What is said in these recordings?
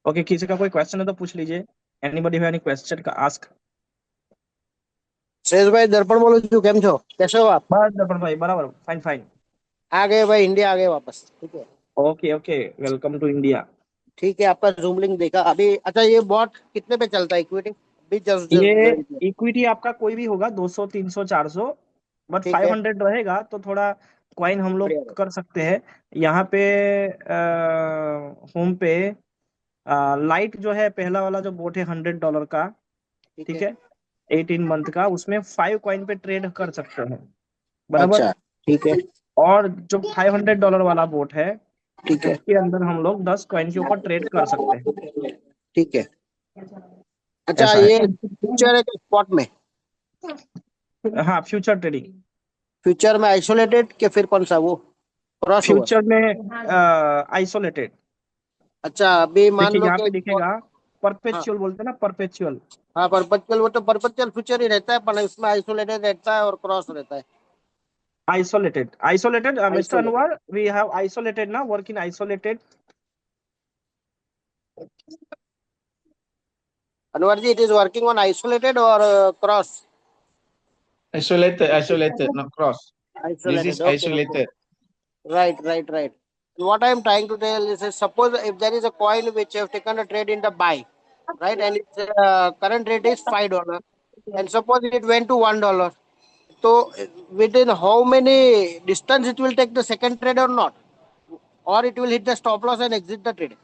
Okay, किसी का कोई क्वेश्चन है तो पूछ लीजिए। एनीबॉडी हैव एनी क्वेश्चन का आस्क। श्रेयस भाई दर्पण बोलो છું કેમ છો कैसे हो आप? बस दर्पण भाई, बराबर, फाइन फाइन। आ गए भाई, इंडिया आ गए वापस। ठीक है। Okay okay, welcome to India. ठीक है, आपका जूम लिंक देखा अभी। अच्छा, ये बॉट कितने पे चलता है इक्विटी? भी जस्ट ये जस्ट ज्वाइन किया। इक्विटी आपका कोई भी होगा, 200 300 400, बट ठीक है। 500 रहेगा तो थोड़ा क्वाइन हम लोग बढ़िया भाई। कर सकते हैं। यहाँ पे होम पे लाइट जो है, पहला वाला जो बोट है $100 का, ठीक ठीक है। है, 18 मंथ का, उसमें 5 कॉइन पे ट्रेड कर सकते हैं, बराबर। अच्छा। ठीक है। और जो $500 वाला बोट है, ठीक है। उसके अंदर हम लोग 10 कॉइन के ऊपर ट्रेड कर सकते हैं। ठीक है। अच्छा, ऐसा है। ये फ्यूचर है स्पॉट में? हाँ, फ्यूचर ट्रेडिंग। फ्यूचर में आइसोलेटेड के फिर कौन सा वो क्रॉस ओवर? फ्यूचर में आइसोलेटेड। अच्छा, अभी मान देखिए लो यहाँ कि पे दिखेगा, हाँ। परपेचुअल बोलते हैं ना, परपेचुअल। हाँ, परपचुअल वो तो परपचुअल फ्यूचर ही रहता है, पर इसमें आइसोलेटेड रहता है और क्रॉस रहता है। Isolated mister isolated. Anwar, we have isolated ना, work in isolated. Anwar ji, it is working on isolated और cross? Isolated, not cross. This is Isolated. Okay, okay. isolated. Right, right, right. What I am trying to tell is, suppose if there is a coin which you have taken a trade in the buy, right, and its current rate is $5, and suppose it went to $1. So within how many distance it will take the second trade or not, or it will hit the stop loss and exit the trade?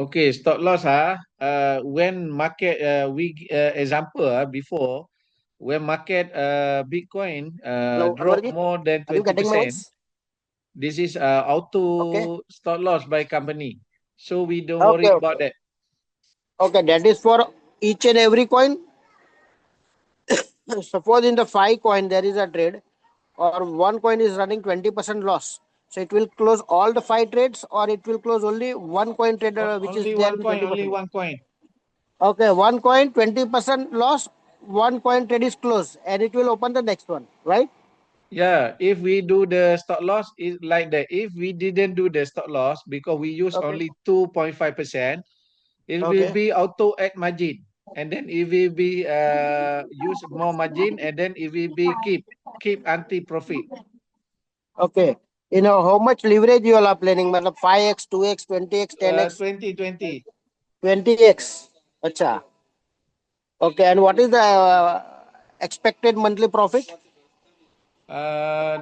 Okay, stop loss. When market, example before, when market Bitcoin Hello, Anwar drop ji, more than are you getting my 20%, voice? this is Okay, auto stop loss by company. So we don't okay, worry about okay, that. okay. That is for each and every coin. Suppose in the 5 coin there is a trade, or one coin is running 20% loss. So it will close all the 5 trades, or it will close only one coin trade which is Only there one in coin, only 20%. one coin. Okay, one coin 20% loss, one coin trade is closed, and it will open the next one, right? Yeah, if we do the stop loss, is like that. If we didn't do the stop loss because we use Okay, only 2.5%, it will okay, be auto add margin, and then it will be use more margin, and then it will be keep anti profit. okay. You know how much leverage you all are planning? मतलब 5x, 2x, 20x, 10x, 2020. 20x. Acha. Okay, and what is the expected monthly profit?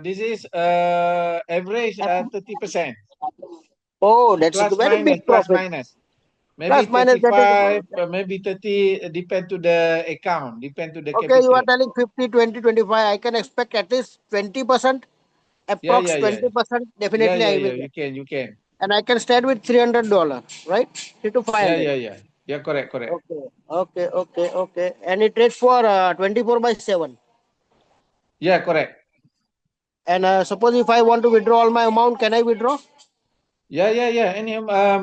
This is average 30%, Oh, that's a plus very minus, big plus profit. minus. Maybe Plus minus, that is 35, maybe 30, depend to the account, depend to the okay. You are capital. telling 50, 20, 25. I can expect at least 20%, Yeah, approx yeah, yeah, 20%. yeah, Definitely, yeah, I will yeah. get. You can. And I can start with $300, right? Three to five Yeah, hundred. yeah, yeah. Yeah, correct, correct. Okay, okay, okay, okay. And it trades for 24/7. Yeah, correct. And suppose if I want to withdraw all my amount, can I withdraw? Yeah, yeah, yeah. Any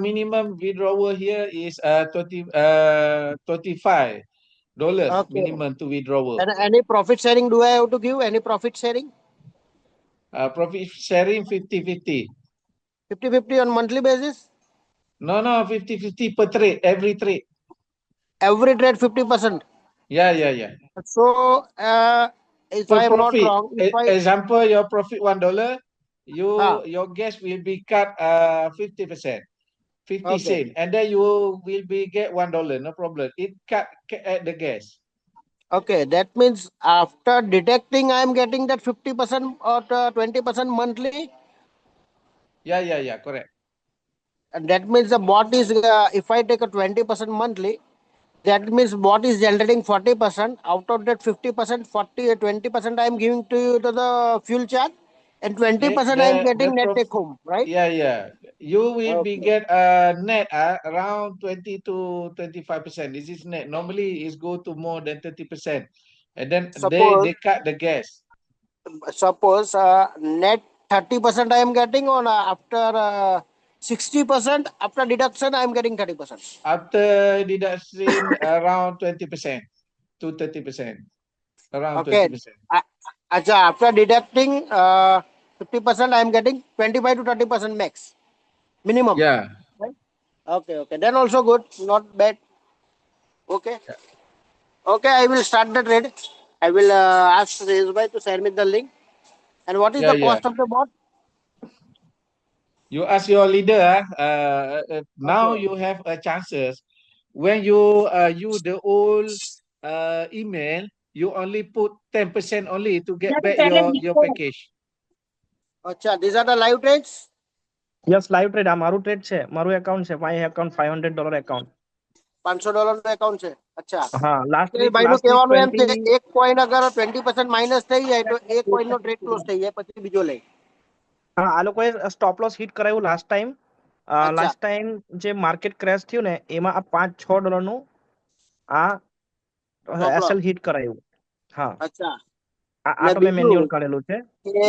minimum withdrawal here is 25 dollars Okay. minimum to withdrawal. And any profit sharing do I have to give? Any profit sharing? Profit sharing 50-50. 50/50 on monthly basis? No, no, 50-50 per trade, every trade. Every trade 50%. Yeah, yeah, yeah. So if Per I am not profit. wrong, if I Example, your profit $1, ah your guest will be cut 50%, 50 okay. cent, and then you will be get $1, no problem. It cut at the gas. Okay, that means after detecting, I am getting that 50% or 20% monthly, Yeah, yeah, yeah, correct. and that means the bot is if I take a 20% monthly, that means bot is generating 40%. Out of that 50%, 40 20% I am giving to you to the fuel charge, and 20% I am The getting net prof take home, right? Yeah, yeah. You will be Okay, get net around 20 to 25%. This is net. Normally it's go to more than 30%. And then suppose they cut the gas. suppose net 30% I am getting on after 60% after deduction I am getting 30%. After deduction around 20% to 30%. Around Okay. 20%. Uh, Acha, after deducting 50%, I am getting 25 to 30% max minimum. Yeah. Right? Okay, okay. Then also good, not bad. Okay, okay. I will start the trade. I will ask Reshbhai to send me the link. And what is Yeah, the yeah. cost of the bot? You ask your leader. Now Okay, you have a chances. When you use the old email, you only put 10% only to get back your package. acha, these are the live trades. Yes live trade આ મારું trade છે મારું account છે my account $500 account $500 નું account છે. અચ્છા, હા એ ભાઈનું લાસ્ટ વીક કહેવાનું એમ 20 છે એક કોઈન અગર 20% માઇનસ થઈ જાય તો એક કોઈન નો ટ્રેડ ક્લોઝ થઈ જાય પછી બીજો લે. હા આ લોકોએ સ્ટોપ લોસ હિટ કરાવ્યું અચ્છા, લાસ્ટ ટાઈમ જે માર્કેટ ક્રેશ થયું ને એમાં આ $5-6 આ સ્ટોપ લોસ. એસએલ હિટ કરાયું. હા અચ્છા, આ ને તો મેં બીજું મેન્યુઅલ કરેલું છે કે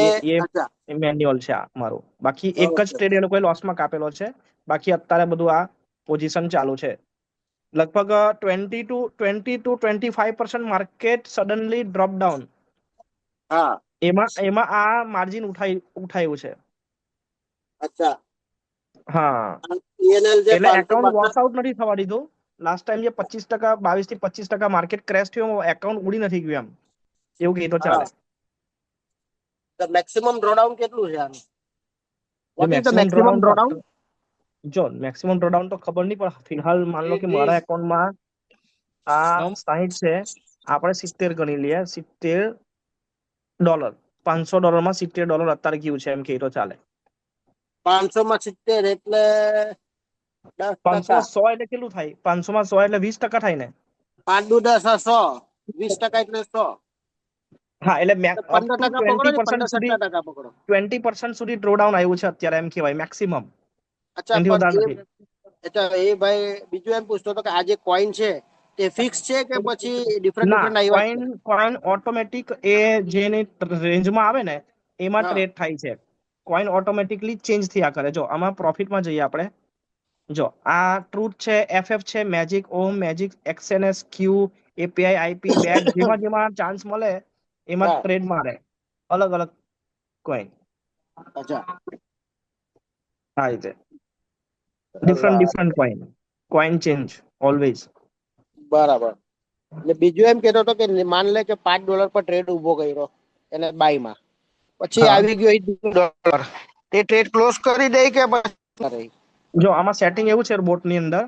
અચ્છા, એ મેન્યુઅલ છે આ મારું બાકી એક જ ઓકે, ટ્રેડ એ લોકોએ લોસમાં કાપેલો છે બાકી અત્યારે બધું આ પોઝિશન ચાલુ છે લગભગ 20 to 25% market suddenly drop down હા, એમાં આ માર્જિન ઉઠાયું છે. અચ્છા. હા PNL જે એટલે 500 એકાઉન્ટ પાછળ વોશ આઉટ નથી થવા દીધું લાસ્ટ ટાઈમ જે 25% 22 થી 25% માર્કેટ ક્રેશ થયું એકાઉન્ટ ઉડી નથી ગયું એમ એવું કે તો ચાલે. તો મેક્સિમમ ડ્રોડાઉન કેટલું છે આનું? જો what is the maximum maximum drawdown? Drawdown તો ખબર નહીં પણ ફિલહાલ માન લો કે મારા એકાઉન્ટમાં આ No, 60 છે આપણે 70 ગણી લઈએ $70 $500 માં $70 અત્યારે ગયું છે એમ કે તો ચાલે. 500 માં 70 એટલે 500 10%. માં 100 એટલે કેટલું થાય 500 માં 100 એટલે 20% થાય ને. 5 દુ 10 100, 20% એટલે 100. હા એટલે તો અપ ટુ 15% પકડો ને, 20% 15 સુધી 17% પકડો. 20% સુધી ડ્રોડાઉન આવ્યું છે અત્યારે એમ કહેવાય મેક્સિમમ અચ્છા, એનાથી વધારે પણ નથી. અચ્છા એ ભાઈ બીજું એમ પૂછતો હતો કે આ જે કોઈન છે તે ફિક્સ છે કે પછી ડિફરન્ટ ના ડિફરન્ટ આવ્યા છે? કોઈન ઓટોમેટિક એ જેની રેન્જમાં આવે ને એમાં હા, ટ્રેડ થાય છે. કોઈન ઓટોમેટિકલી ચેન્જ થયા કરે. જો આમાં પ્રોફિટમાં જઈએ આપણે. જો આ ટ્રુથ છે, એફએફ છે, મેજિક ઓમ, મેજિક એક્સએનએસ, ક્યુ, એપીઆઈ, આઈપી, બેગ જેમાં જેમાં ચાન્સ મળે એમાં હા, ટ્રેડ મારે અલગ અલગ કોઈન અચ્છા, આ રીતે ડિફરન્ટ કોઈન ચેન્જ ઓલવેઝ. બરાબર. એટલે બીજું એમ કેતો હતો કે માન લે કે $5 પર ટ્રેડ ઉભો કર્યો એને બાય માં, પછી હા આવી ગયો $2, તે ટ્રેડ ક્લોઝ કરી દે કે પછી? જો આમાં સેટિંગ એવું છે બોટની અંદર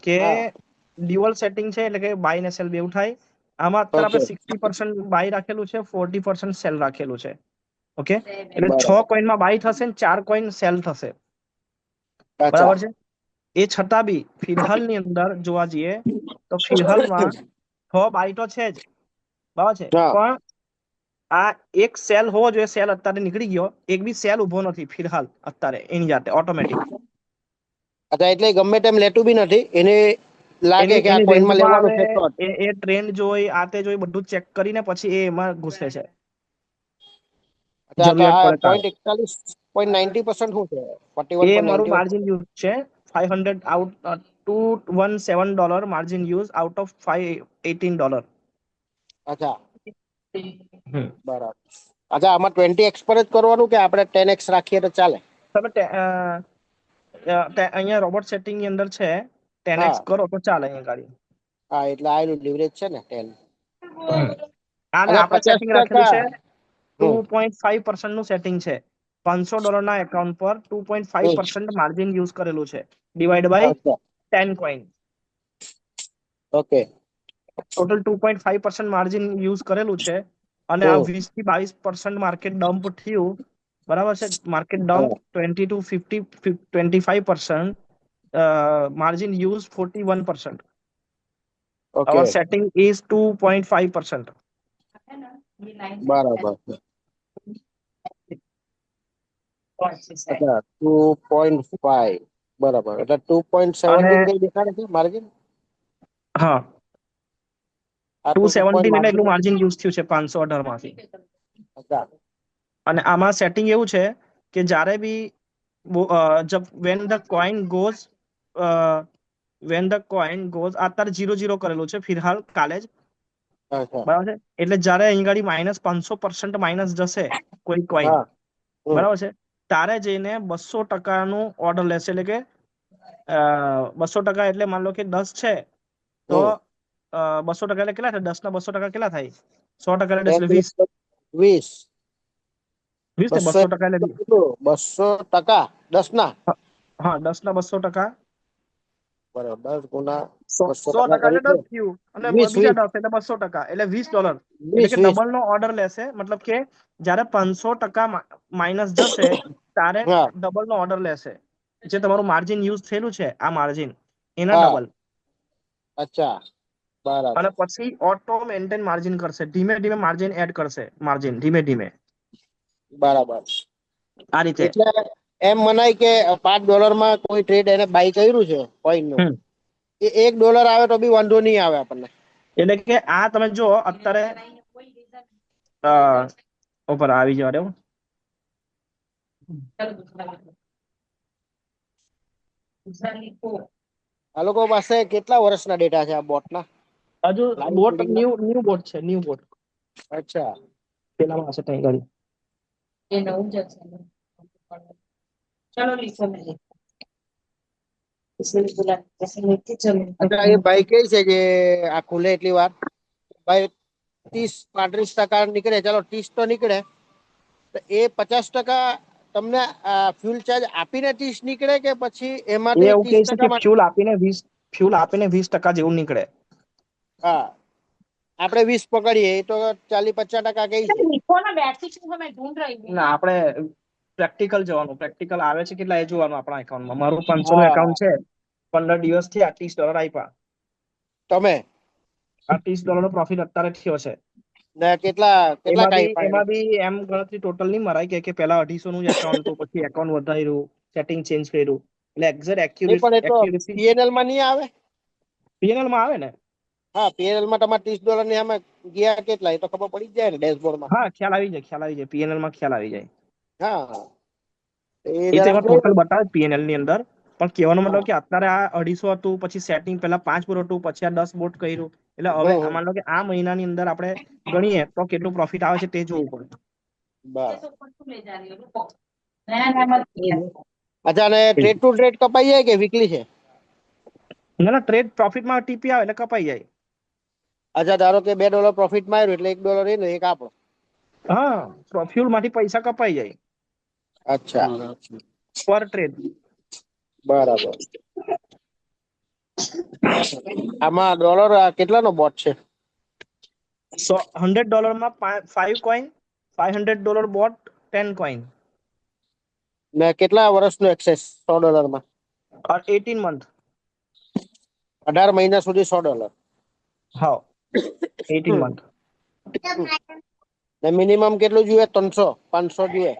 કે હા, ડ્યુઅલ સેટિંગ છે એટલે કે બાય ને સેલ બેવ થાય. આમાં અત્યારે ઓકે, આપણે 60% બાય રાખેલું છે 40% સેલ રાખેલું છે. ઓકે એટલે 6 બરાબર, કોઈનમાં બાય થશે ને 4 કોઈન સેલ થશે. અચ્છા, બરાબર છે. એ છતાં બી ફિલહાલની અંદર જોવા જઈએ તો ફિલહાલમાં 6 બાય તો છે જ બરાબર છે હા, પણ આ એક સેલ હોવો જોઈએ સેલ અત્યારે નીકળી ગયો એક બી સેલ ઉભો નથી ફિલહાલ અત્યારે એની જાતે ઓટોમેટિક અચ્છા. એટલે ગમે તેમ લેતું બી નથી, એને લાગે એની કે આ એની કોઈનમાં રેન્જમાં લેવાનું આવે છે તો જ. એ ટ્રેન્ડ જોઈ આ તે જોઈ બધું ચેક કરીને પછી એ એમાં ઘૂસે છે અચ્છા, તો જરૂરિયાત આ પડે ત્યારે. 0.41.90% શું છે? એ મારું 41.91? માર્જિન યુઝ છે 500 out $217 margin use out of $518. અચ્છા, હમ. બરાબર. અચ્છા, આમાં 20x પર જ કરવાનું કે આપણે 10x રાખીએ તો ચાલે? તમે અહીંયા રોબોટ સેટિંગ ની અંદર છે 10x હા, કરો તો ચાલે અહીંયા ગાડી. હા, એટલે આનું લીવરેજ છે ને 10. આને અચ્છા, આપણે સેટિંગ રાખેલું 50%. છે હમ, 2.5% નું સેટિંગ છે. $500 ના એકાઉન્ટ પર 2.5% માર્જિન યુઝ કરેલું છે ડિવાઈડ બાય અચ્છા, 10 coin. Okay, total 2.5% margin use કરેલું છે અને આ 20 થી 22% માર્કેટ ડમ્પ થયું બરાબર છે. Market dump 20 to 25% margin use 41%. Okay, our setting is 2.5%. બરાબર. અચ્છા, 2.5, બરાબર. એટલે અને 2.17 કઈ દેખાડે છે માર્જિન? હા આ તો 217 એટલે માર્જિન. એટલું માર્જિન યુઝ થયું છે 518 માંથી. અચ્છા, અને આમાં સેટિંગ એવું છે કે જ્યારે બી જબ વેન ધ કોઈન ગોઝ અત્યારે 0 કરેલું છે ફિલહાલ કાલે જ અચ્છા, બરાબર છે. એટલે જ્યારે અહીં ગાડી -500% માઇનસ જશે કોઈ કોઈન હા, હમ. બરાબર છે. તારે જઈને 200% ઓર્ડર લેશે, એટલે કે 200% એટલે માન લો કે 10 છે તો હમ. 200% એટલે કેટલા થાય? 10 ના 200% કેટલા થાય? 100% એટલે એટલે 20. 20. 20 ને 200 200% એટલે કેટલું? 200%. 10 ના હા, 10 ના 200%. બરાબર 10 ગુના 100 200% ટકા એટલે કરી 10 થયું, અને 20 બીજા 20 10 એટલે $200 એટલે $20. એટલે કે 20 20. ડબલ નો ઓર્ડર લેશે, મતલબ કે જ્યારે 500% માઇનસ જશે ત્યારે હા ડબલ નો ઓર્ડર લેશે. જે તમારું માર્જિન યુઝ થયેલું છે, આ માર્જિન એના હા ડબલ. અચ્છા અને બરાબર પછી ઓટો મેન્ટેન માર્જિન કરશે, ધીમે ધીમે માર્જિન એડ કરશે, માર્જિન ધીમે ધીમે બરાબર. આ રીતે. એટલે એમ મનાય કે $5 માં કોઈ ટ્રેડ એને બાય કર્યું છે કોઈન નું, હમ એ $1 આવે તો બી વાંધો નહીં આવે આપણને. એટલે કે આ તમે જો અત્યારે ઉપર આવી જવા દેવું. આ લોકો પાસે કેટલા વર્ષના ડેટા છે આ બોટના? હજુ લાઈવ બોટ ટ્રેડિંગના? ન્યુ બોટ છે, ન્યુ બોટ. અચ્છા પેલામાં હશે ત્યાં આગળ. એ નવું જ હશે. ચલો લીસો મેં અચ્છા, એ ભાઈ કે છે કે આ ખુલે એટલી વાર ભાઈ 30-35% નીકળે, ચાલો 30 તો નીકળે, તો એ 50% તમને ફ્યુલ ચાર્જ આપીને 30 નીકળે કે પછી એ એમાંથી એવું કહે છે 30% કે માં? ફ્યુલ આપીને 20% જેવું નીકળે. હા, આપણે 20 પકડીએ એ તો 40-50% કઈ છે. ના, આપણે પ્રેક્ટિકલ જવાનું, પ્રેક્ટિકલ આવે છે કેટલા એ જોવાનું આપણા એકાઉન્ટમાં. મારું 500 નું હા એકાઉન્ટ છે, 15 દિવસ થી $30 આપ્યા. તમે $30 નો પ્રોફિટ અત્યારે થયો છે. ને કેટલા કેટલા એમાં બી ટાઈમ એમાં બી એમ ગણતરી ટોટલ નહીં મરાય, કે પેલા 250 નું જ એકાઉન્ટ હતું, પછી એકાઉન્ટ વધાર્યું, સેટિંગ ચેન્જ કર્યું, એટલે નહીં પણ એ તો એક્યુરેસી પીએનએલ માં નહીં આવે. પીએનએલ માં આવે ને. હા, પીએનએલ માં તમારે $30 ની આમાં ગયા કેટલા એ તો ખબર પડી જ જાય ને ડેશબોર્ડમાં. હા, ખ્યાલ આવી જાય, ખ્યાલ આવી જાય, પીએનએલ માં ખ્યાલ આવી જાય. હા એ તો જરાક એમાં જોઈ લો. ટોટલ બતાવે પીએનએલ ની અંદર. પણ કહેવાનો મતલબ હા કે અત્યારે આ 250 હતું, પછી સેટિંગ પેલા 5 બોટ હતું, પછી આ 10 બોટ કર્યું, એટલે હવે હમ માનો કે આ મહિનાની અંદર આપણે ગણીએ તો કેટલું પ્રોફિટ આવે છે તે જોવું બરાબર. પડે. અચ્છા, અને ટ્રેડ ટુ ટ્રેડ કપાઈ જાય કે વીકલી છે? ના ના, ટ્રેડ પ્રોફિટમાં ટીપી આવે એટલે કપાઈ જાય. અચ્છા, ધારો કે $2 પ્રોફિટ માર્યું એટલે $1 એનો એક આપણો. હા, ફ્યુલ માંથી પૈસા કપાઈ જાય અચ્છા પર ટ્રેડ. બરાબર. આમાં ડોલર કેટલાનો બોટ છે? $100 માં 5 કોઈન, $500 બોટ, 10 કોઈન. ને કેટલા વર્ષનો એક્સેસ $100 માં? 18 મંથ. 18 મહિના સુધી $100. હા, 18 મંથ. ને મિનિમમ કેટલું જોઈએ? 300-500 જોઈએ?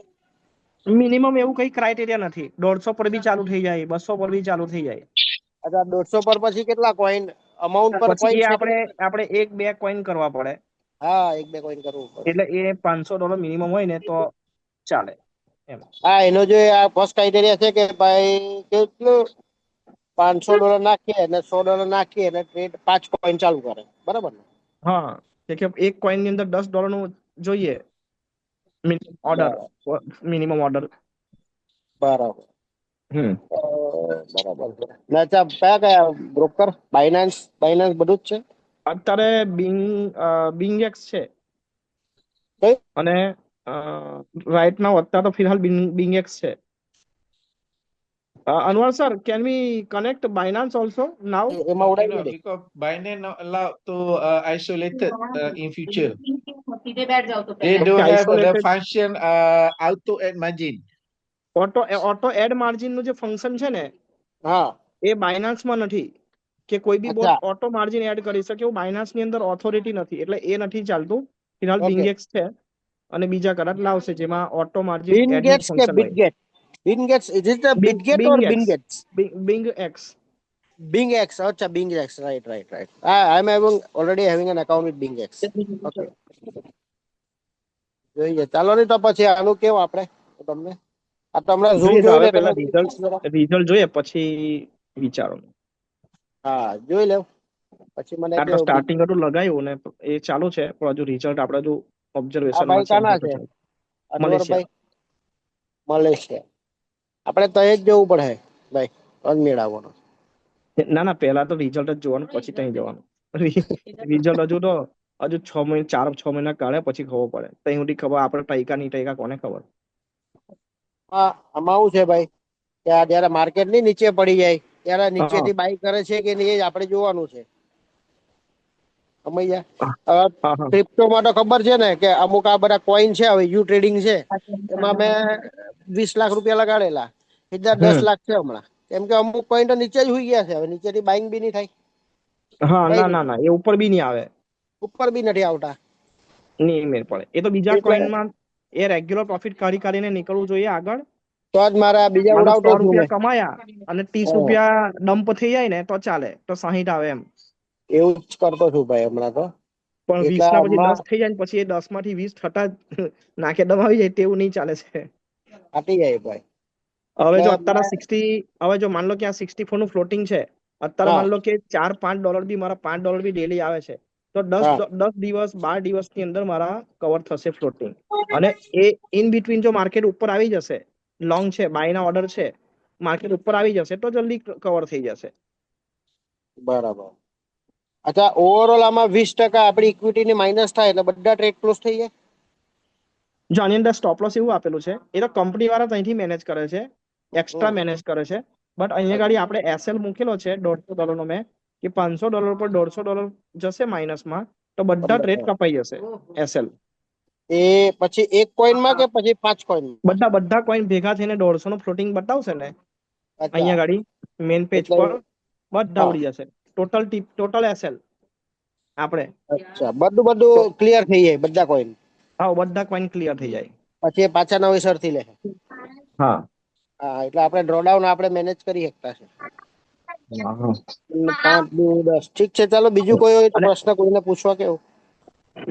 મિનિમમ એવું કઈ ક્રાઇટેરિયા નથી. 150 પર બી ચાલુ થઈ જાય, 200 પર બી ચાલુ થઈ જાય. અચ્છા, 150 પર પછી કેટલા કોઈન? અમાઉન્ટ પર પછી કોઈન એ સેટિંગ? આપણે 1-2 કોઈન કરવા પડે. હા, 1-2 કોઈન કરવું પડે. એટલે એ $500 મિનિમમ હોય ને તો ચાલે એમ. હા, એનો જે આ ફર્સ્ટ ક્રાઇટેરિયા છે કે ભાઈ કેટલું $500 નાખીએ અને $100 નાખીએ અને ટ્રેડ 5 કોઈન ચાલુ કરે, બરાબર ને? હા, કે એક કોઈન ની અંદર $10 નું જોઈએ ઓર્ડર, બરાબર મિનિમમ ઓર્ડર. બરાબર હમ બરાબર છે. ને અચ્છા, કયા કયા બ્રોકર? બાયનાન્સ બાયનાન્સ બધું જ છે? અત્યારે બિંગેક્સ છે, કઈ અને રાઈટ નાઉ અત્યારે તો ફિલહાલ બિંગેક્સ છે. Anwar sir, can we connect Binance also now? એમાં Okay, no, ઉડાવી દે. because Binance not allowed to isolated in future. सीधे बैठ जाओ तो They पहले don't Okay, have the isolated function auto add margin. Auto add margin નું જે function છે ને, હા એ બાયનાન્સ માં નથી, કે કોઈ બી બોટ અચ્છા ઓટો માર્જિન એડ કરી શકે. એવું બાયનાન્સ ની અંદર ઓથોરિટી નથી, એટલે એ નથી ચાલતું. ફિલહાલ ઓકે. બિંગેક્સ છે, અને બીજા કદાચ લાવશે જેમાં ઓટો માર્જિન બિન એડ નું ગેટ્સ કે ફંક્શન બિગ હોય. Gate? Bin gates, is it a big gate or bin gates? Bing X. Bing X, અચ્છા Bing X, right. I'm having already having an account with Bing X. Okay. જોઈએ, ચાલો નહીં તો પછી આનું કેવું આપણે તમને. આ તો હમણાં ઝૂમ જોઈએ તો જોઈ હવે લે તમે. પેલા રિઝલ્ટ જોઈએ પછી વિચારો. હા, જોઈ લેવ પછી મને આ તો કેવું બીજું. સ્ટાર્ટિંગ હતું લગાવ્યું ને એ ચાલુ છે, પણ હજુ રિઝલ્ટ આપણે હજુ આ ઓબ્ઝર્વેશનમાં ભાઈ છે. કાના છે? મલેશિયા. અનવરભાઈ? મલેશિયા આપણે તો જ જવું પડે ભાઈ, તો જ મેળવવાનો. ના ના, પહેલા તો રિઝલ્ટ જ જોવાનું, પછી ત્યાં જવાનું. રિઝલ્ટ હજુ 6 મહિના, 4-6 મહિના કાઢે પછી ખબર પડે. ત્યાં સુધી ખબર આપણે ટૈકા નહીં ટૈકા કોને ખબર. હા, આમાં શું છે ભાઈ કે આ જયારે માર્કેટ ની નીચે પડી જાય ત્યારે હા નીચેથી બાય કરે છે કે નહીં એ આપણે જોવાનું છે. સમજ્યા? હા હા ક્રિપ્ટોમાં તો ખબર છે ને કે અમુક આ બધા કોઈન છે, હવે યુ ટ્રેડિંગ છે, એમાં મેં 20 લાખ રૂપિયા લગાડેલા, સીધા 10 હમ લાખ છે હમણાં. કેમ કે અમુક કોઈન તો નીચે જ હોઈ ગયા છે, હવે નીચેથી બાઇંગ બી નહીં થાય. હા, કઈ ના નહીં, ના ના, એ ઉપર બી નહીં આવે. ઉપર બી નથી આવતા. નહીં મેળ પડે. એ તો બીજા એટલે કોઈનમાં એ રેગ્યુલર પ્રોફિટ કાઢીને નીકળવું જોઈએ આગળ. તો જ મારા બીજા માનો ઉડાવતો 100 છું મેં. રૂપિયા કમાયા અને 30 હા, રૂપિયા ડમ્પ થઈ જાય ને તો ચાલે, તો 60 આવે એમ. એવું જ કરતો છું ભાઈ હમણાં તો. પણ એટલે 20 ના પછી હમણાં 10 થઈ જાય ને પછી એ 10 માંથી 20 થતા જ નાકે દમ આવી જાય તેવું નહીં ચાલે છે. ફાટી જાય ભાઈ. હવે એટલે જો અત્યારે મેં 60, હવે જો માન લો કે આ 64 નું ફ્લોટિંગ છે, અત્યારે હા માન લો કે $4-5 બી મારા $5 બી ડેલી આવે છે, તો હા 10 દિવસ 12 દિવસની અંદર મારા કવર થશે ફ્લોટિંગ. અને એ ઇન બિટવીન જો માર્કેટ ઉપર આવી જશે, લોંગ છે, બાયના ઓર્ડર છે, માર્કેટ ઉપર આવી જશે તો જલ્દી કવર થઈ જશે. બરાબર. અચ્છા, ઓવરઓલ આમાં 20% આપણી ઇક્વિટીની માઇનસ થાય એટલે બધા ટ્રેડ ક્લોઝ થઈ જાય. જો આની અંદર સ્ટોપ લોસ એવું આપેલું છે, એ તો કંપની વાળા ત્યાંથી મેનેજ કરે છે, એક્સ્ટ્રા હમ મેનેજ કરે છે. બટ અહીંયા ગાડી આપણે એસએલ મૂકેલો છે $150 નો, મેં કે $500 પર $150 જશે માઇનસમાં, તો બધા ટ્રેડ કપાઈ જશે એસએલ. એ પછી એક કોઈનમાં કે પછી 5 કોઈનમાં? બધા કોઈન ભેગા થઈને 150 નું ફ્લોટિંગ બતાવશે ને અચ્છા, અહીંયા ગાડી મેઇન પેજ એટલે પર, બધા હા, ઉડી જશે. ટોટલ એસએલ આપણે. અચ્છા, બધું બધું ક્લિયર થઈ જાય બધા કોઈન. હા, બધા કોઈન ક્લિયર થઈ જાય. પછી એ પાછા નવેસરથી લે. હા હા, એટલે આપણે ડ્રોડાઉન આપણે મેનેજ કરી શકતા છે. હા. 5, 2, 10 ઠીક છે. ચાલો, બીજું કોઈ હોય તો અને પ્રશ્ન કોઈને પૂછવા કેવું?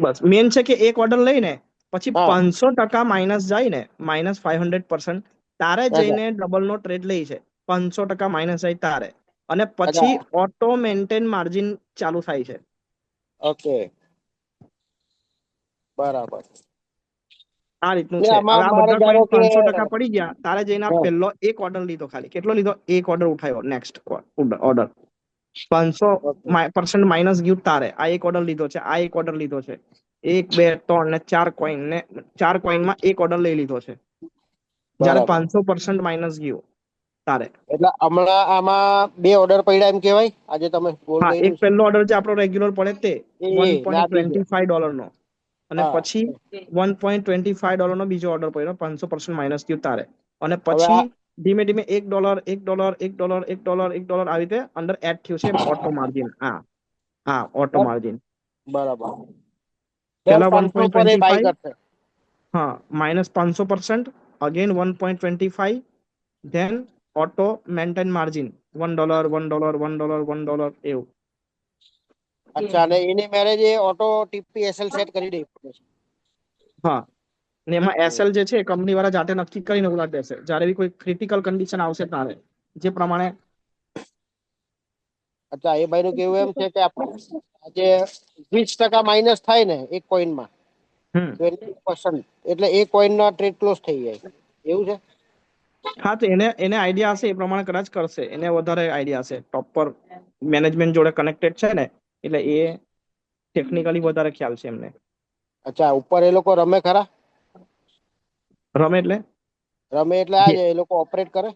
બસ મેન છે કે એક ઓર્ડર લઈને પછી હા 500% માઇનસ જાય ને, -500%, તારે અચ્છા જઈને ડબલ નો ટ્રેડ લઈ છે. 500% માઇનસ જાય તારે, અને પછી અચ્છા ઓટો મેન્ટેન માર્જિન ચાલુ થાય છે. ઓકે, બરાબર. આ રીતનું ને છે. હવે આમાં આ મારે બધા ધારો કોઈન કે 500% પડી ગયા, તારે જઈને આ હા, પહેલો એક ઓર્ડર લીધો, ખાલી કેટલો લીધો? એક ઓર્ડર ઉઠાવ્યો, નેક્સ્ટ ઓર્ડર 500% ઓકે માઇનસ ગયું તારે. આ એક ઓર્ડર લીધો છે, આ એક ઓર્ડર લીધો છે, 1 2 3 ને 4 કોઈન, ને 4 કોઈનમાં એક ઓર્ડર લઈ લીધો છે, જયારે બરાબર. 500% માઇનસ ગયું તારે. એટલે હમણાં આમાં 2 ઓર્ડર પડ્યા એમ કેવાય, આજે તમે ગોલ્ડ હા, એક કર્યું છે પહેલો ઓર્ડર જે આપણો રેગ્યુલર પડે તે ને આ બીજો. $1.25 નો, અને હા, પછી $1.25 નો બીજો ઓર્ડર પડ્યો, 500% માઇનસ ગયું તારે. અને હવે પછી આ ધીમે ધીમે $1 $1 $1 $1 $1 આવી રીતે અંદર એડ થયું છે ઓટો માર્જિન. હા હા, ઓટો માર્જિન. બરાબર, દર પેલા 500 પર એ બાય 1.25, કરશે. હા, -500%, again 1.25, then auto maintain margin $1 $1 $1 $1 એવું. અચ્છા, અને એની મેરેજ એ ઓટો ટીપીએસએલ સેટ કરી દે. હા, ને એમાં હમ. એસએલ જે છે કંપની વાળા જાતે નક્કી કરીને ઉલાટ દેશે, જ્યારે બી કોઈ ક્રિટિકલ કન્ડિશન આવશે ત્યારે, જે પ્રમાણે. અચ્છા, એ ભાઈ નું કેવું એમ છે કે આજે 20% માઇનસ થાય ને એક કોઈનમાં, હમ 20%, એટલે એ કોઈન ના ટ્રેડ ક્લોઝ થઈ જાય, એવું છે? હા, તો એને આઈડિયા હશે, એ પ્રમાણે કદાચ કરશે. એને વધારે આઈડિયા હશે, પ્રોપર મેનેજમેન્ટ જોડે કનેક્ટેડ છે ને, એટલે એ ટેકનિકલી વધારે ખ્યાલ છે એમને. અચ્છા, ઉપર એ લોકો રમે ખરા? રમે એટલે? રમે એટલે આ એ લોકો ઓપરેટ કરે.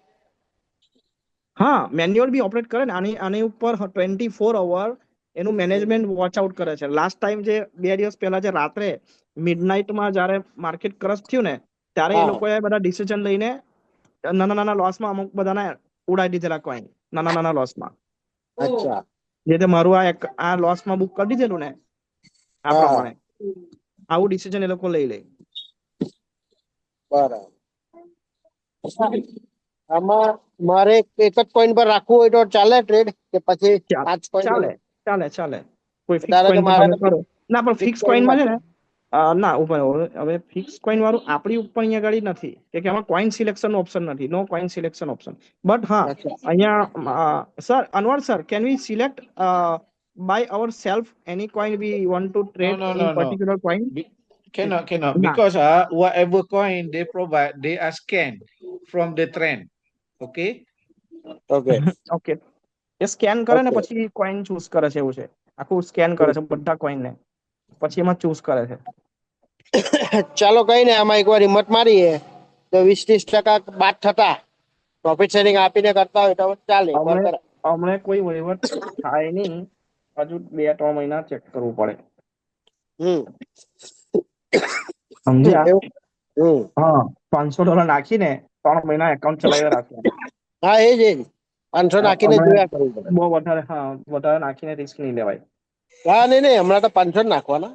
હા, મેન્યુઅલ બી ઓપરેટ કરે ને. આની ઉપર 24 અવર એનું મેનેજમેન્ટ વોચ આઉટ કરે છે. લાસ્ટ ટાઈમ જે 2 દિવસ પહેલા જે રાત્રે મિડનાઈટમાં જયારે માર્કેટ ક્રશ થયું ને, ત્યારે એ હા, લોકોએ બધા ડિસિઝન લઈને નાના નાના લોસમાં અમુક બધાને ઉડાઈ દીધેલા કોઈન, નાના નાના લોસમાં. અચ્છા, જે મારું આ લોસમાં બુક કરી દીધેલું ને, આ હા, પ્રમાણે આવું ડિસિઝન એ લોકો લઈ લે. બરાબર. આમાં મારે એક જ કોઈન પર રાખવું હોય તો ચાલે ટ્રેડ, કે પછી 5 કોઈન ચાલે ચાલે ચાલે, કોઈ ફિક્સ અત્યારે તો કોઈન પર મારે તમે તો કરો ના, પણ ફિક્સ કોઈનમાં બિટકોઈનમાં છે છે. ને, ના ઉપર હવે ફિક્સ કોઈન વાળું આપણી ઉપર અહીંયા ગાડી નથી, કે એમાં કોઈન સિલેક્શન ઓપ્શન નથી, no coin selection option. But હા, અચ્છા, અહીંયા sir Anwar sir, can we select by our self any coin we want to No, trade no, in no, no. Particular coin? Cannot, Nah. because whatever coin they provide, they are scanned from the trend. Okay. Okay. Okay, A scan કરે ને Okay. પછી coin choose કરે છે, એવું છે. આખું scan કરે છે બધા કોઈન ને, પછી એમાં ચૂઝ કરે છે. ચાલો કઈ ને આમાં એકવાર હિંમત મારીએ તો 20-30% બાદ થતા પ્રોફિટ શેરિંગ આપીને કરતા હોય તો ચાલે એકવાર હમણે કરાય. હમણે કોઈ વહીવટ થાય નહીં, હજુ 2-3 મહિના ચેક કરવું પડે. હમ સમજ્યા? એવું. હમ હા, $500 નાખીને 3 મહિના એકાઉન્ટ ચલાવી રાખવાનું. હા એ જ 500 નાખીને હમણાં જોયા કરવું પડે. બહુ વધારે, હા, વધારે નાખીને રિસ્ક નહીં લેવાય. હા નહીં હમણાં તો 500 જ નાખવાના.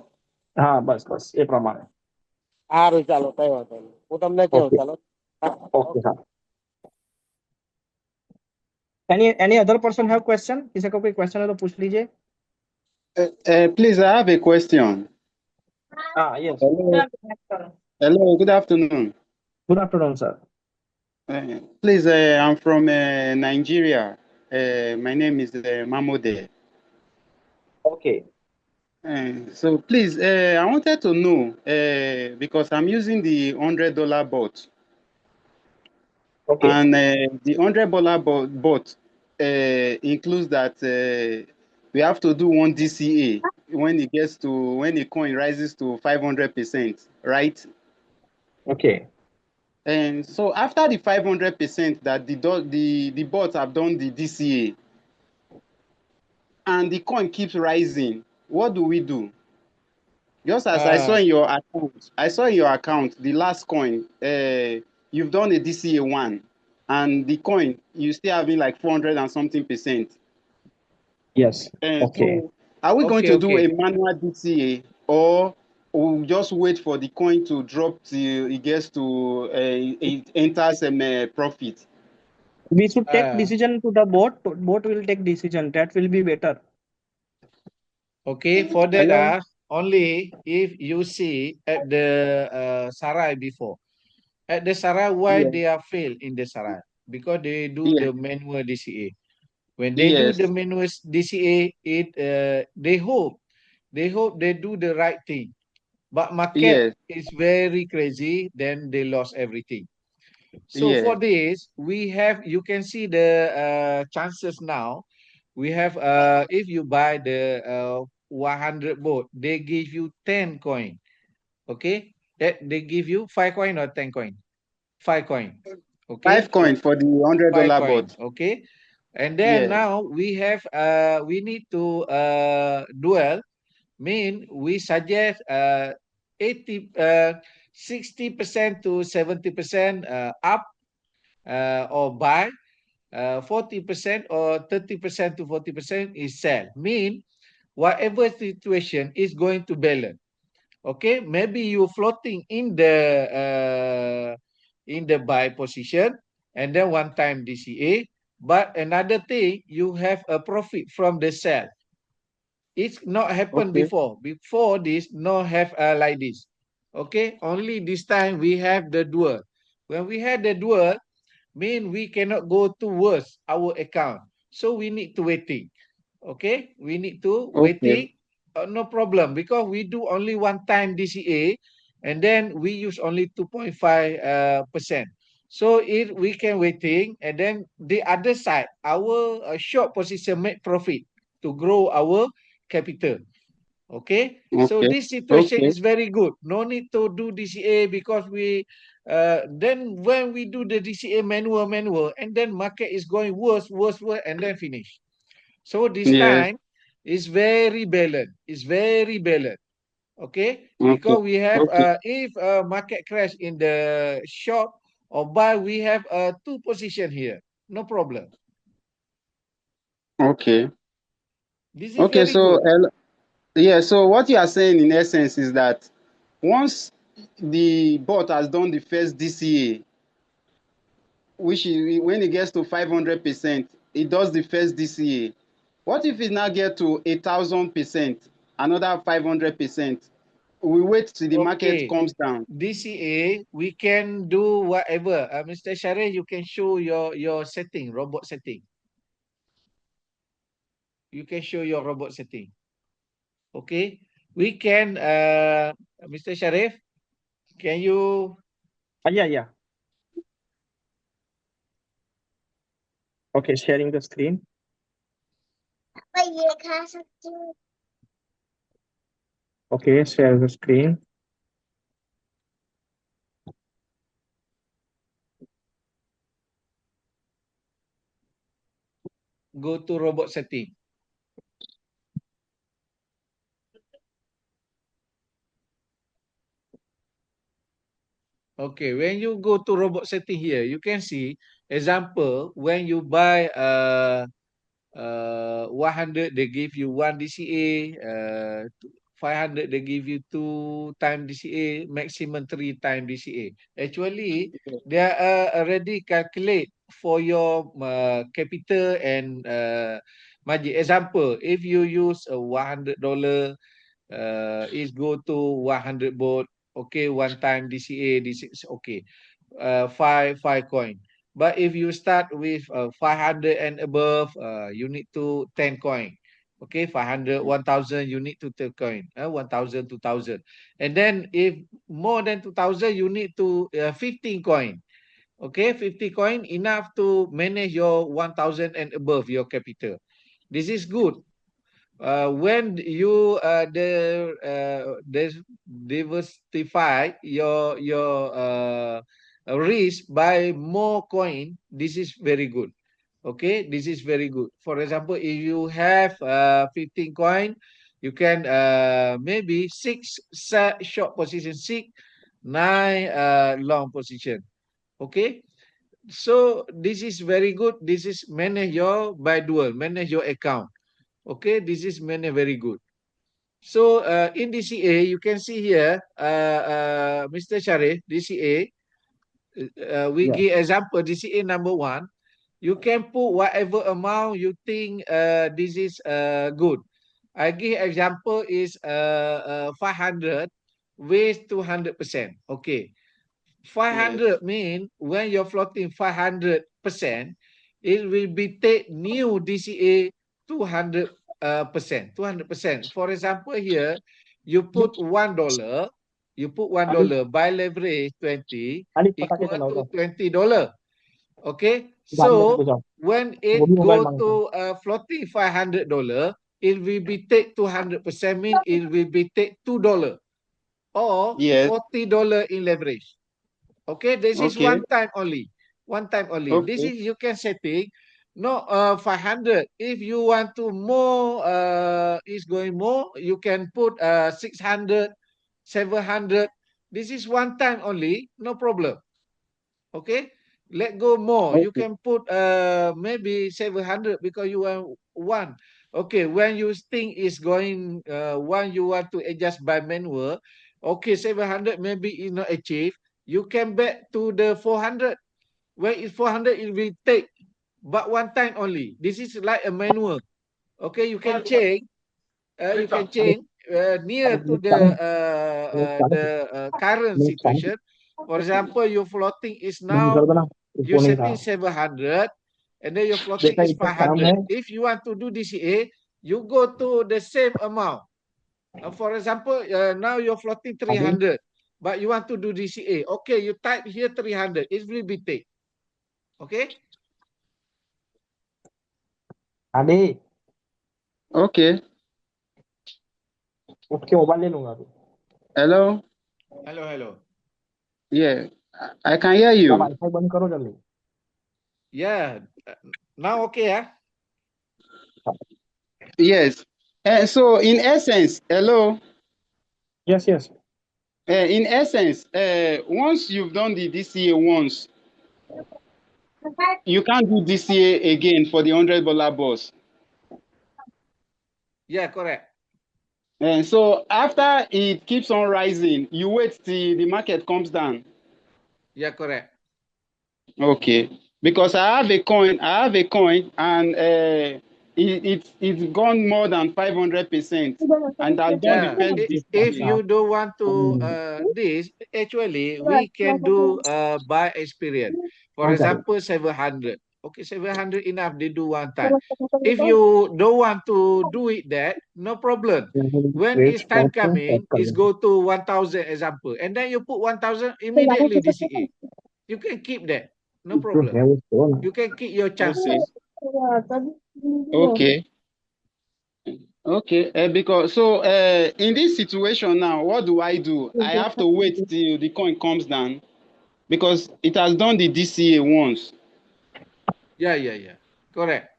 હા, બસ બસ એ પ્રમાણે. સારું ચાલો કઈ વાંધો નહીં, હું તમને કેવું ઓકે ચાલો. ઓકે, હા. Any other person have question? किसी को कोई question है तो पूछ लीजिए. Please, I have a question. Yes. Hello. Hello, good afternoon. Good afternoon, sir. Please, I'm from Nigeria. My name is Mamode. Okay. So please, I wanted to know because I'm using the $100 bot, Okay. and the $100 bot includes that we have to do one DCA when the coin rises to 500%, right? Okay. And so after the 500% that the bots have done the DCA and the coin keeps rising, what do we do? Just as I saw in your account, the last coin, you've done a DCA one, and the coin you still having like 400 and something percent. Yes. And Okay. so are we going Okay, to do okay. a manual DCA, or we'll just wait for the coin to drop till it gets to it enters profit? We should take Uh, decision to the boat. Boat will take decision. That will be better. okay, for that, Hello? only if you see at the Sarai before. At the Sarai, why Yes. they are failed in the Sarai? Because they do Yes. the manual DCA. When they do Yes. the manual DCA, they hope they do the right thing. But market Yes. is very crazy, then they lost everything. So for Yes. this, we have, you can see the chances now. We have, if you buy the 100 boat, they give you 10 coin. Okay, that they give you 5 coin or 10 coin, 5 coin. Okay, 5 coin for the hundred 5 dollar coin. bot. Okay, and then Yes. now we have, we need to duel. Mean we suggest 80, 60% to 70% up or buy, 40% or 30% to 40% is sell. Mean whatever situation is going to balance. Okay, maybe you floating in the buy position and then one time DCA, but another thing you have a profit from the sell. It's not happened Okay. before. Before this, no have like this. Okay, only this time we have the dual. When we had the dual, mean we cannot go towards our account. So we need to waiting. Okay, we need to Okay. waiting. No problem because we do only one time DCA and then we use only 2.5%. So if we can waiting and then the other side, our short position make profit to grow our capital. Okay, so Okay. this situation Okay. is very good. No need to do DCA because we then when we do the DCA manual, and then market is going worse, and then finish. So this Yes. time is very balanced. It's very balanced. Okay, Okay. because we have Okay. if market crash in the short or buy, we have two position here. No problem. Okay. This is Okay. very So, good. yeah. So what you are saying in essence is that once the bot has done the first DCA, which is when it gets to 500%, it does the first DCA. What if it now get to 1,000%, another 500%? We wait till the market Okay. comes down. DCA, we can do whatever. Mr. Sharif, you can show your setting, robot setting. You can show your robot setting. Okay. we can, Mr. Sharif, can you? Yeah. Okay, sharing the screen. Okay, share the screen. Go to robot setting. Okay, when you go to robot setting here, you can see example when you buy 100 they give you 1 DCA, 500 they give you 2 time DCA, maximum 3 time DCA. Actually, they are already calculate for your capital and margin. Example, if you use a $100, is go to 100 baht, okay, one time DCA, this is okay, five coin. But if you start with 500 and above, you need to 10 coin. Okay, 500, 1000, you need to 10 coin. 1000, 2000. And then if more than 2000, you need to 15 coin. Okay, 50 coin enough to manage your 1000 and above your capital. This is good. When you diversify your risk by more coin, this is very good. Okay, this is very good. For example, if you have 15 coin, you can maybe 6 short position, 6, 9 long position. Okay, so this is very good. This is manage your by dual, manage your account. Okay, this is very good. So in DCA, you can see here, Mr. Sharif, DCA, we Yeah. give example, DCA number 1, you can put whatever amount you think this is good. I give example is 500 with 200%. Okay, 500 Yes. mean when you're floating 500%, it will be take new DCA 200%. 200%. For example, here you put $1, you put $1 by leverage 20 आणि फटाके equal to चलाओ $20. Okay, गाड़ी में so घुसाओ when वो it भी mobile go मांगता है to floating $500, it will be take 200% mean it will be take $2 or Yes. $40 in leverage. Okay, this is Okay. one time only. One time only. This Okay. is you can setting no 500. If you want to more is going more, you can put 600, 700. This is one time only, no problem. Okay, let go more. You Okay. can put maybe 700 because you want one. Okay, when you think is going one you want to adjust by manual. Okay, 700 maybe is not achieved. You can back to the 400. When it's 400, it will take, but one time only. This is like a manual. Okay, you can change. You can आणि change near आणि to the current मीठ चालू situation. For example, your floating is नहीं now कर दो ना you वो नहीं setting था 700 and then your floating देखा is इसका काम 500. है If you want to do DCA, you go to the same amount. For example, now you're floating अभी 300, but you want to do DCA. Okay, you type here 300. It will be take. Okay. अभी Okay. उठ के mobile ले लूंगा अभी Hello. Hello, hello. Yeah, I can hear क्या you. Wifi बंद करो जल्दी Yeah. Now okay, yeah. Yes. And so, in essence, hello. yes In essence, once you've done the DCA once, you can't do DCA again for the $100 boss. Yeah, correct. And so after it keeps on rising, you wait till the market comes down. Yeah, correct. Okay. Because I have a coin, and it's gone more than 500%, and has done the Yeah, first if DCA. you don't want to this, actually we can do by experience. For example, 700. Okay, 700 enough, they do one time. If you don't want to do it that, no problem. When it's time coming, it's go to 1,000 example. And then you put 1,000 immediately DCA. You can keep that. No problem. You can keep your chances. Okay. Okay. Because so in this situation now, what do? I have to wait till the coin comes down because it has done the DCA once. Yeah. Correct.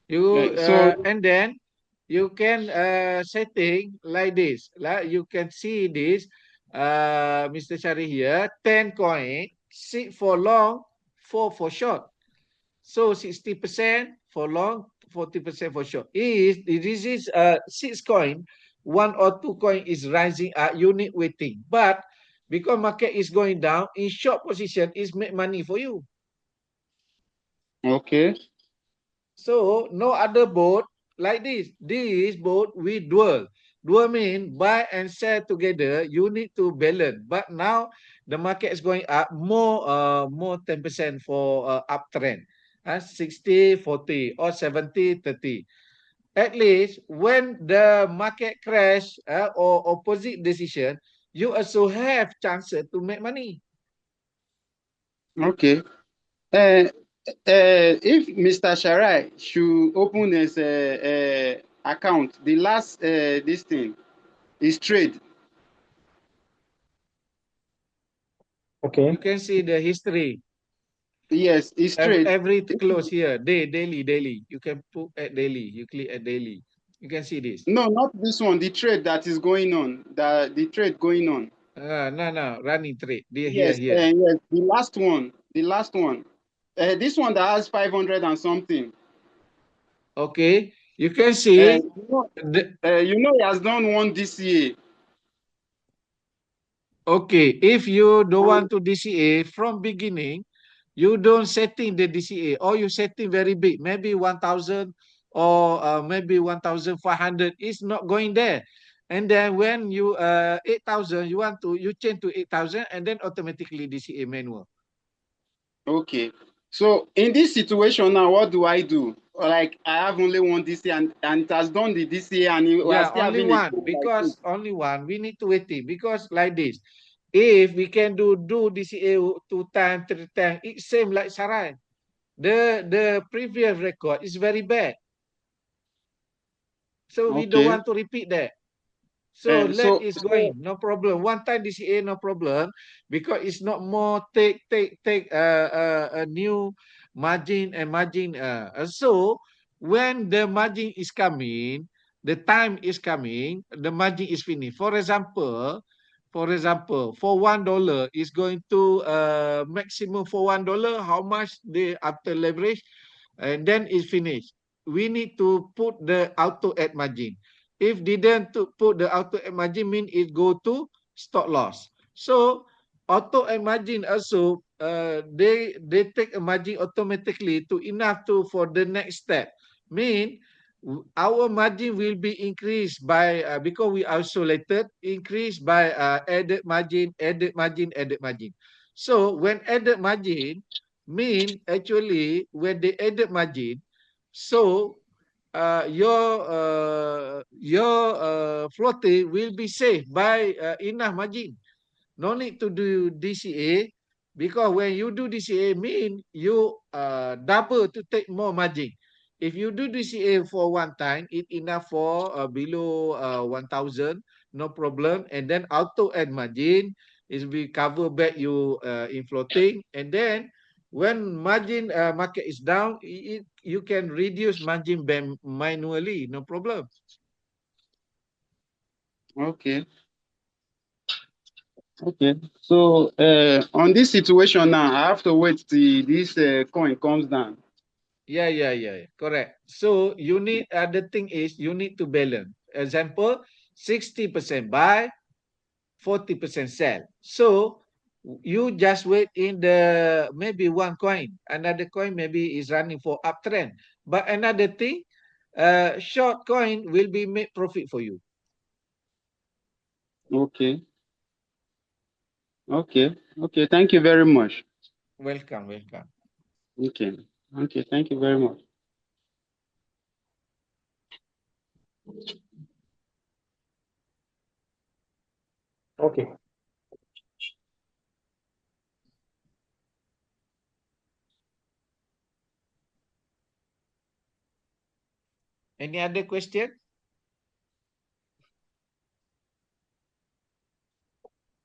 You So and then you can setting like this. Like you can see this, Mr. Shari here, 10 coin, 6 for long, 4 for short. So 60% for long, 40% for short. This is 6 coin, 1 or 2 coin is rising up, unit waiting. But because market is going down, in short position is make money for you. okay. So no other boat like this. This boat we dual. Dual mean buy and sell together. You need to balance. But now the market is going up more 10% for uptrend. 60, 40 or 70, 30. At least when the market crash or opposite decision, you also have chances to make money. Okay. If Mr. Sharai should open his account, the last this thing is trade. Okay. You can see the history. Yes, it's trade. Every close here, daily. You can put at daily. You click at daily. You can see this. No, not this one. The trade that is going on. The trade going on. No. Running trade. Here. Yes, yes. The last one. The last one. This one that has 500 and something. Okay. You can see. You know, he has done one DCA. Okay. If you don't want to DCA from beginning, you don't setting the DCA or you setting very big, maybe 1,000 or maybe 1,500 is not going there. And then when you 8,000, you change to 8,000 and then automatically DCA manual. Okay. So in this situation now, what do I do? Like I have only one DCA and it has done the DCA and we are still Only having one because only one. We need to wait it because like this. If we can do DCA 2 times, 3 times, it's same like Sarai. The previous record is very bad. So we don't want to repeat that. So let it going, no problem. One time DCA, no problem, because it's not more take a new margin and margin. So when the margin is coming, the time is coming, the margin is finished. For example, for $1 is going to maximum for $1. How much they after leverage, and then it's finished. We need to put the auto add margin. If didn't to put the auto add margin, mean it go to stop loss. So auto add margin also they take a margin automatically to enough to for the next step. Mean our margin will be increased by because we isolated, increased by added margin. So when added margin mean actually when they added margin, so your floating will be safe by enough margin. No need to do DCA because when you do DCA mean you double to take more margin. If you do DCA for one time, it enough for below 1,000, no problem. And then auto add margin is we cover back you in floating. And then when margin market is down, you can reduce margin manually, no problem. Okay. Okay. So on this situation now, I have to wait till this coin comes down. Yeah. Correct. So you need the thing is you need to balance. Example, 60% buy, 40% sell. So you just wait in the maybe one coin. Another coin maybe is running for uptrend. But another thing, short coin will be make profit for you. Okay. Okay. Thank you very much. Welcome. Okay. Okay, thank you very much. Okay. Any other question?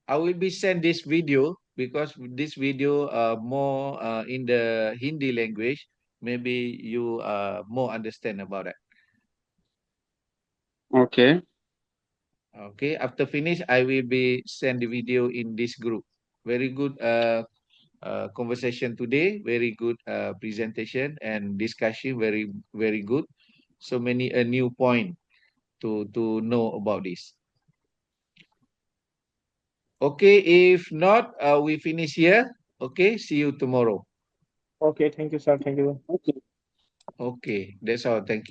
I will be send this video because this video more in the Hindi language. Maybe you more understand about it. Okay. Okay. After finish, I will be send the video in this group. Very good conversation today. Very good presentation and discussion. Very good. So many a new point to know about this. Okay. If not, we finish here. Okay. See you tomorrow. Okay. Thank you, sir. Thank you. Okay. Okay. That's all. Thank you.